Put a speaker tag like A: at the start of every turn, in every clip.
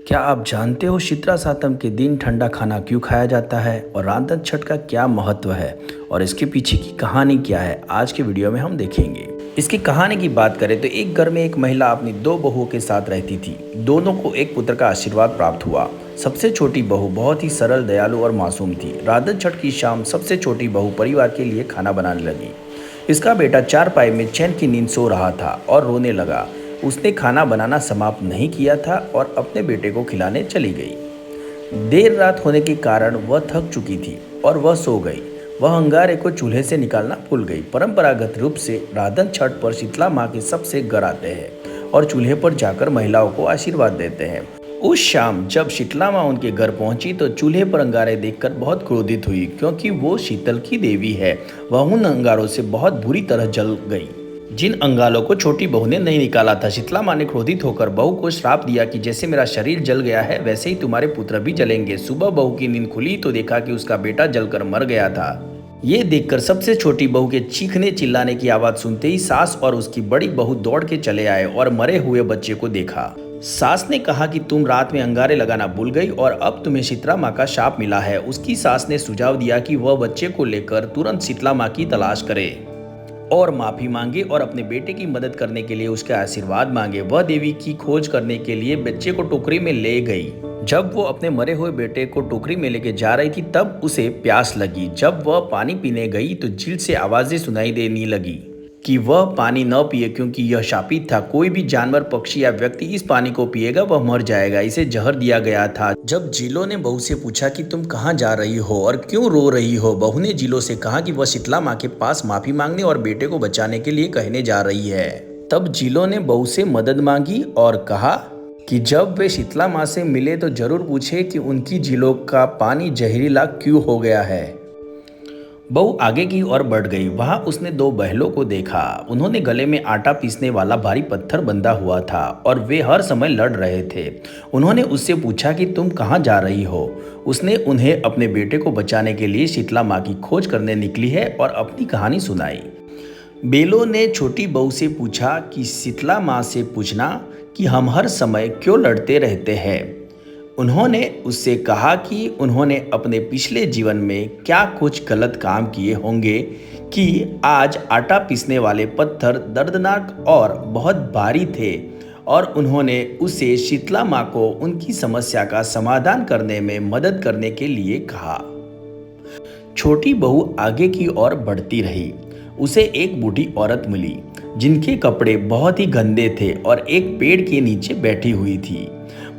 A: क्या आप जानते हो शीतला सातम के दिन ठंडा खाना क्यों खाया जाता है और रांधन छठ का क्या महत्व है और इसके पीछे की कहानी क्या है? आज के वीडियो में हम देखेंगे। इसकी कहानी की बात करें तो एक घर में एक महिला अपनी दो बहुओं के साथ रहती थी। दोनों को एक पुत्र का आशीर्वाद प्राप्त हुआ। सबसे छोटी बहू बहुत ही सरल, दयालु और मासूम थी। रांधन छठ की शाम सबसे छोटी बहू परिवार के लिए खाना बनाने लगी। इसका बेटा चारपाई में चैन की नींद सो रहा था और रोने लगा। उसने खाना बनाना समाप्त नहीं किया था और अपने बेटे को खिलाने चली गई। देर रात होने के कारण वह थक चुकी थी और वह सो गई। वह अंगारे को चूल्हे से निकालना भूल गई। परंपरागत रूप से रांधन छठ पर शीतला माँ के सबसे घर आते हैं और चूल्हे पर जाकर महिलाओं को आशीर्वाद देते हैं। उस शाम जब शीतला माँ उनके घर पहुंची तो चूल्हे पर अंगारे देखकर बहुत क्रोधित हुई, क्योंकि वो शीतल की देवी है। वह उन अंगारों से बहुत बुरी तरह जल गई जिन अंगारों को छोटी बहू ने नहीं निकाला था। शीतला माँ ने क्रोधित होकर बहू को श्राप दिया कि जैसे मेरा शरीर जल गया है वैसे ही तुम्हारे पुत्र भी जलेंगे। सुबह बहू की नींद खुली तो देखा कि उसका बेटा जलकर मर गया था। ये देखकर सबसे छोटी बहू के चीखने चिल्लाने की आवाज सुनते ही सास और उसकी बड़ी बहू दौड़ के चले आए और मरे हुए बच्चे को देखा। सास ने कहा कि तुम रात में अंगारे लगाना भूल गई और अब तुम्हें शीतला माँ का शाप मिला है। उसकी सास ने सुझाव दिया कि वह बच्चे को लेकर तुरंत शीतला माँ की तलाश करे और माफी मांगे और अपने बेटे की मदद करने के लिए उसका आशीर्वाद मांगे। वह देवी की खोज करने के लिए बच्चे को टोकरी में ले गई। जब वो अपने मरे हुए बेटे को टोकरी में लेके जा रही थी तब उसे प्यास लगी। जब वह पानी पीने गई तो झील से आवाजें सुनाई देने लगी कि वह पानी न पिए, क्योंकि यह शापित था। कोई भी जानवर, पक्षी या व्यक्ति इस पानी को पिएगा वह मर जाएगा। इसे जहर दिया गया था। जब जीलो ने बहू से पूछा कि तुम कहाँ जा रही हो और क्यों रो रही हो, बहू ने जीलो से कहा कि वह शीतला माँ के पास माफी मांगने और बेटे को बचाने के लिए कहने जा रही है। तब जीलो ने बहू से मदद मांगी और कहा कि जब वे शीतला माँ से मिले तो जरूर पूछे कि उनकी झीलों का पानी जहरीला क्यों हो गया है। बहू आगे की ओर बढ़ गई। वहां उसने दो बहलों को देखा। उन्होंने गले में आटा पीसने वाला भारी पत्थर बंधा हुआ था और वे हर समय लड़ रहे थे। उन्होंने उससे पूछा कि तुम कहाँ जा रही हो। उसने उन्हें अपने बेटे को बचाने के लिए शीतला माँ की खोज करने निकली है और अपनी कहानी सुनाई। बेलों ने छोटी बहू से पूछा कि शीतला माँ से पूछना कि हम हर समय क्यों लड़ते रहते हैं। उन्होंने उससे कहा कि उन्होंने अपने पिछले जीवन में क्या कुछ गलत काम किए होंगे कि आज आटा पीसने वाले पत्थर दर्दनाक और बहुत भारी थे, और उन्होंने उसे शीतला माँ को उनकी समस्या का समाधान करने में मदद करने के लिए कहा। छोटी बहू आगे की ओर बढ़ती रही। उसे एक बूढ़ी औरत मिली जिनके कपड़े बहुत ही गंदे थे और एक पेड़ के नीचे बैठी हुई थी।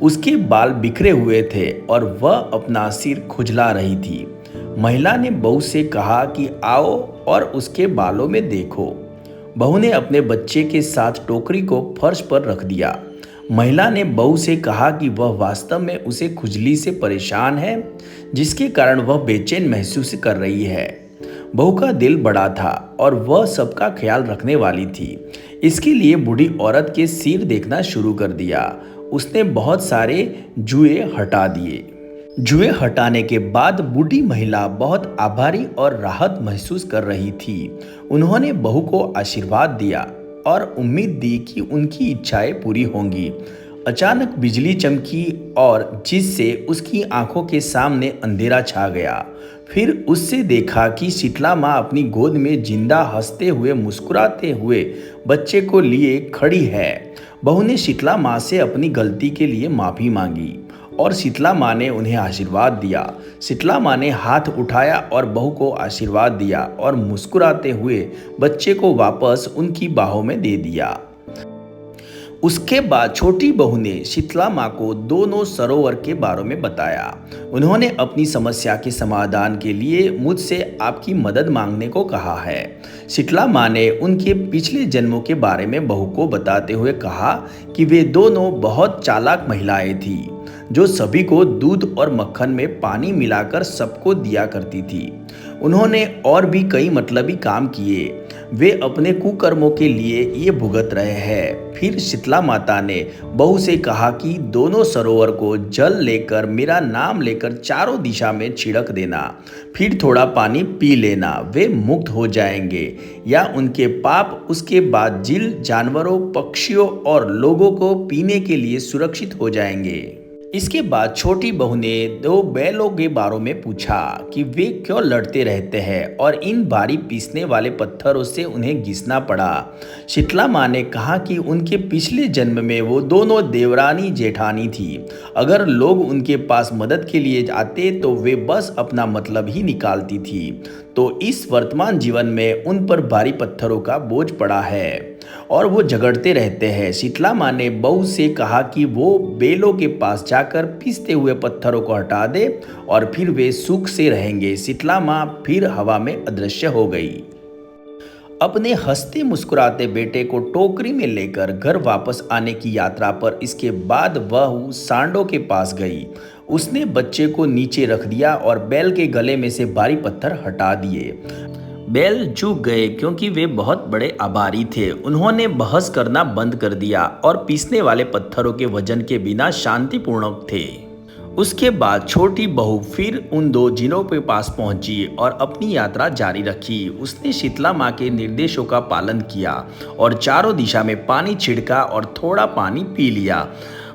A: उसके बाल बिखरे हुए थे और वह अपना सिर खुजला रही थी। महिला ने बहू से कहा कि आओ और उसके बालों में देखो। बहू ने अपने बच्चे के साथ टोकरी को फर्श पर रख दिया। महिला ने बहू से कहा कि वह वास्तव में उसे खुजली से परेशान है, जिसके कारण वह बेचैन महसूस कर रही है। बहू का दिल बड़ा था और वह सबका ख्याल रखने वाली थी। इसके लिए बूढ़ी औरत के सिर देखना शुरू कर दिया। उसने बहुत सारे जुए हटा दिए। जुए हटाने के बाद बूढ़ी महिला बहुत आभारी और राहत महसूस कर रही थी। उन्होंने बहू को आशीर्वाद दिया और उम्मीद दी कि उनकी इच्छाएं पूरी होंगी। अचानक बिजली चमकी और जिससे उसकी आंखों के सामने अंधेरा छा गया। फिर उससे देखा कि शीतला माँ अपनी गोद में जिंदा, हंसते हुए, मुस्कुराते हुए बच्चे को लिए खड़ी है। बहू ने शीतला माँ से अपनी गलती के लिए माफी मांगी और शीतला माँ ने उन्हें आशीर्वाद दिया। शीतला माँ ने हाथ उठाया और बहू को आशीर्वाद दिया और मुस्कुराते हुए बच्चे को वापस उनकी बाहों में दे दिया। उसके बाद छोटी बहू ने शीतला माँ को दोनों सरोवर के बारे में बताया। उन्होंने अपनी समस्या के समाधान के लिए मुझसे आपकी मदद मांगने को कहा है। शीतला माँ ने उनके पिछले जन्मों के बारे में बहू को बताते हुए कहा कि वे दोनों बहुत चालाक महिलाएं थी, जो सभी को दूध और मक्खन में पानी मिलाकर सबको दिया करती थी। उन्होंने और भी कई मतलबी काम किए। वे अपने कुकर्मों के लिए ये भुगत रहे हैं। फिर शीतला माता ने बहू से कहा कि दोनों सरोवर को जल लेकर मेरा नाम लेकर चारों दिशा में छिड़क देना, फिर थोड़ा पानी पी लेना। वे मुक्त हो जाएंगे या उनके पाप उसके बाद झील जानवरों, पक्षियों और लोगों को पीने के लिए सुरक्षित हो जाएंगे। इसके बाद छोटी बहू ने दो बैलों के बारे में पूछा कि वे क्यों लड़ते रहते हैं और इन भारी पीसने वाले पत्थरों से उन्हें घिसना पड़ा। शीतला माँ ने कहा कि उनके पिछले जन्म में वो दोनों देवरानी जेठानी थी। अगर लोग उनके पास मदद के लिए आते तो वे बस अपना मतलब ही निकालती थी। तो इस वर्तमान जीवन में उन पर भारी पत्थरों का बोझ पड़ा है और वो झगड़ते रहते हैं। शीतला माँ ने बहू से कहा कि वो बेलों के पास जाकर पीसते हुए पत्थरों को हटा दे और फिर वे सुख से रहेंगे। शीतला माँ फिर हवा में अदृश्य हो गई। अपने हंसते मुस्कुराते बेटे को टोकरी में लेकर घर वापस आने की यात्रा पर इसके बाद वह सांडों के पास गई। उसने बच्चे को नीचे रख दिया और बैल के गले में से भारी पत्थर हटा दिए। बैल चूक गए क्योंकि वे बहुत बड़े आभारी थे। उन्होंने बहस करना बंद कर दिया और पीसने वाले पत्थरों के वजन के बिना शांतिपूर्ण थे। उसके बाद छोटी बहू फिर उन दो जिलों के पास पहुंची और अपनी यात्रा जारी रखी। उसने शीतला माँ के निर्देशों का पालन किया और चारों दिशा में पानी छिड़का और थोड़ा पानी पी लिया।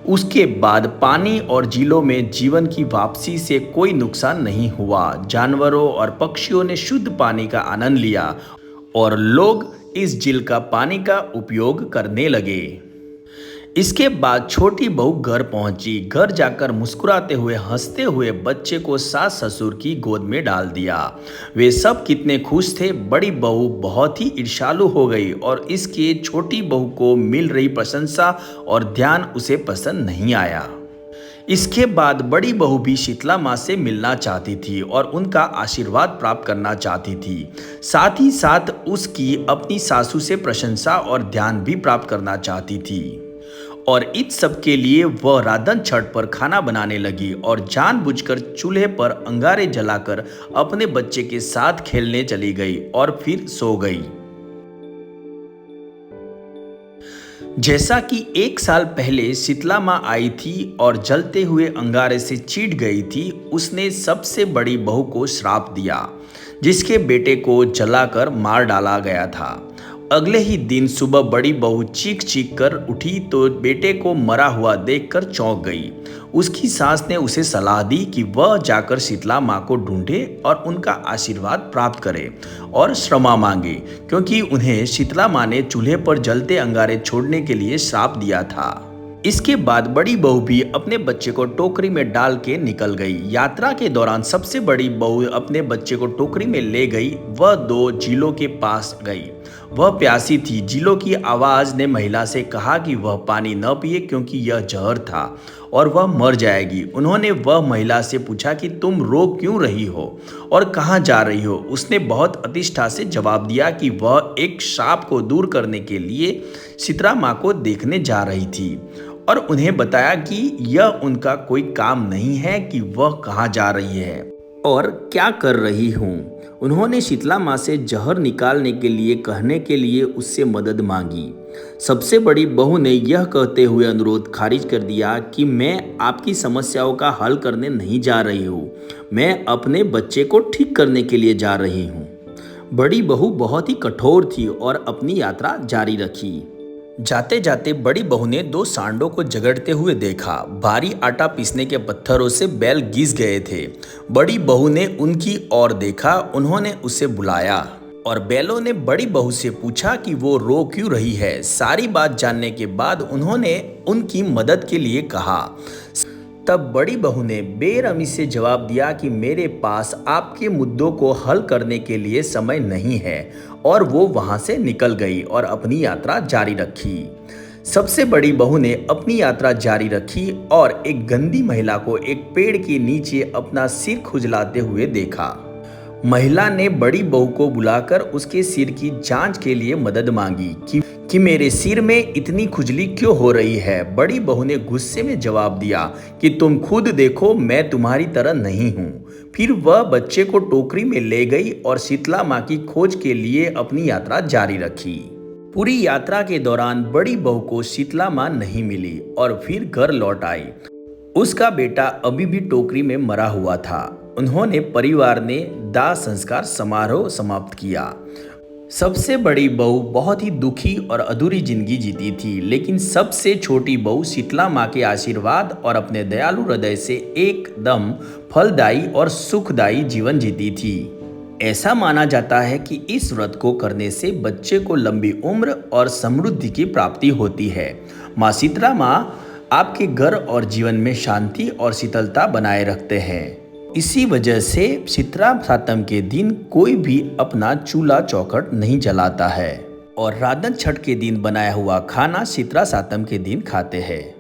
A: उसके बाद पानी और झीलों में जीवन की वापसी से कोई नुकसान नहीं हुआ। जानवरों और पक्षियों ने शुद्ध पानी का आनंद लिया और लोग इस झील का पानी का उपयोग करने लगे। इसके बाद छोटी बहू घर पहुंची। घर जाकर मुस्कुराते हुए हंसते हुए बच्चे को सास ससुर की गोद में डाल दिया। वे सब कितने खुश थे। बड़ी बहू बहुत ही ईर्ष्यालु हो गई और इसके छोटी बहू को मिल रही प्रशंसा और ध्यान उसे पसंद नहीं आया। इसके बाद बड़ी बहू भी शीतला माँ से मिलना चाहती थी और उनका आशीर्वाद प्राप्त करना चाहती थी। साथ ही साथ उसकी अपनी सासू से प्रशंसा और ध्यान भी प्राप्त करना चाहती थी। और इस सब के लिए वह रांधन छठ पर खाना बनाने लगी और जानबूझकर चूल्हे पर अंगारे जलाकर अपने बच्चे के साथ खेलने चली गई और फिर सो गई। जैसा कि 1 साल पहले शीतला माँ आई थी और जलते हुए अंगारे से चीड़ गई थी, उसने सबसे बड़ी बहू को श्राप दिया जिसके बेटे को जलाकर मार डाला गया था। अगले ही दिन सुबह बड़ी बहू चीख चीख कर उठी तो बेटे को मरा हुआ देखकर चौंक गई। उसकी सास ने उसे सलाह दी कि वह जाकर शीतला माँ को ढूंढे और उनका आशीर्वाद प्राप्त करे और क्षमा मांगे, क्योंकि उन्हें शीतला माँ ने चूल्हे पर जलते अंगारे छोड़ने के लिए श्राप दिया था। इसके बाद बड़ी बहू भी अपने बच्चे को टोकरी में डाल के निकल गई। यात्रा के दौरान सबसे बड़ी बहू अपने बच्चे को टोकरी में ले गई। वह 2 झीलों के पास गई। वह प्यासी थी। झीलों की आवाज ने महिला से कहा कि वह पानी न पिए क्योंकि यह जहर था और वह मर जाएगी। उन्होंने वह महिला से पूछा कि तुम रो क्यों रही हो और कहाँ जा रही हो। उसने बहुत अतिष्ठा से जवाब दिया कि वह एक श्राप को दूर करने के लिए शीतला माँ को देखने जा रही थी और उन्हें बताया कि यह उनका कोई काम नहीं है कि वह कहाँ जा रही है और क्या कर रही हूँ। उन्होंने शीतला माँ से जहर निकालने के लिए कहने के लिए उससे मदद मांगी। सबसे बड़ी बहू ने यह कहते हुए अनुरोध खारिज कर दिया कि मैं आपकी समस्याओं का हल करने नहीं जा रही हूँ, मैं अपने बच्चे को ठीक करने के लिए जा रही हूँ। बड़ी बहू बहुत ही कठोर थी और अपनी यात्रा जारी रखी। जाते जाते बड़ी बहू ने 2 सांडों को झगड़ते हुए देखा। भारी आटा पीसने के पत्थरों से बैल घिस गए थे। बड़ी बहू ने उनकी ओर देखा। उन्होंने उसे बुलाया और बैलों ने बड़ी बहू से पूछा कि वो रो क्यों रही है। सारी बात जानने के बाद उन्होंने उनकी मदद के लिए कहा। तब बड़ी बहू ने बेरहमी से जवाब दिया कि मेरे पास आपके मुद्दों को हल करने के लिए समय नहीं है और वो वहां से निकल गई और अपनी यात्रा जारी रखी। सबसे बड़ी बहू ने अपनी यात्रा जारी रखी और एक गंदी महिला को एक पेड़ के नीचे अपना सिर खुजलाते हुए देखा। महिला ने बड़ी बहू को बुलाकर उसके सिर की जांच के लिए मदद मांगी कि मेरे सिर में इतनी खुजली क्यों हो रही है। बड़ी बहू ने गुस्से में जवाब दिया कि तुम खुद देखो, मैं तुम्हारी तरह नहीं हूँ। फिर वह बच्चे को टोकरी में ले गई और शीतला माँ की खोज के लिए अपनी यात्रा जारी रखी। पूरी यात्रा के दौरान बड़ी बहू को शीतला माँ नहीं मिली और फिर घर लौट आई। उसका बेटा अभी भी टोकरी में मरा हुआ था। उन्होंने परिवार ने दाह संस्कार समारोह समाप्त किया। सबसे बड़ी बहू बहुत ही दुखी और अधूरी जिंदगी जीती थी, लेकिन सबसे छोटी बहू शीतला माँ के आशीर्वाद और अपने दयालु हृदय से एकदम फलदायी और सुखदायी जीवन जीती थी। ऐसा माना जाता है कि इस व्रत को करने से बच्चे को लंबी उम्र और समृद्धि की प्राप्ति होती है। माँ शीतला माँ आपके घर और जीवन में शांति और शीतलता बनाए रखते हैं। इसी वजह से शीतला सातम के दिन कोई भी अपना चूल्हा चौखट नहीं जलाता है और रांधन छठ के दिन बनाया हुआ खाना शीतला सातम के दिन खाते हैं।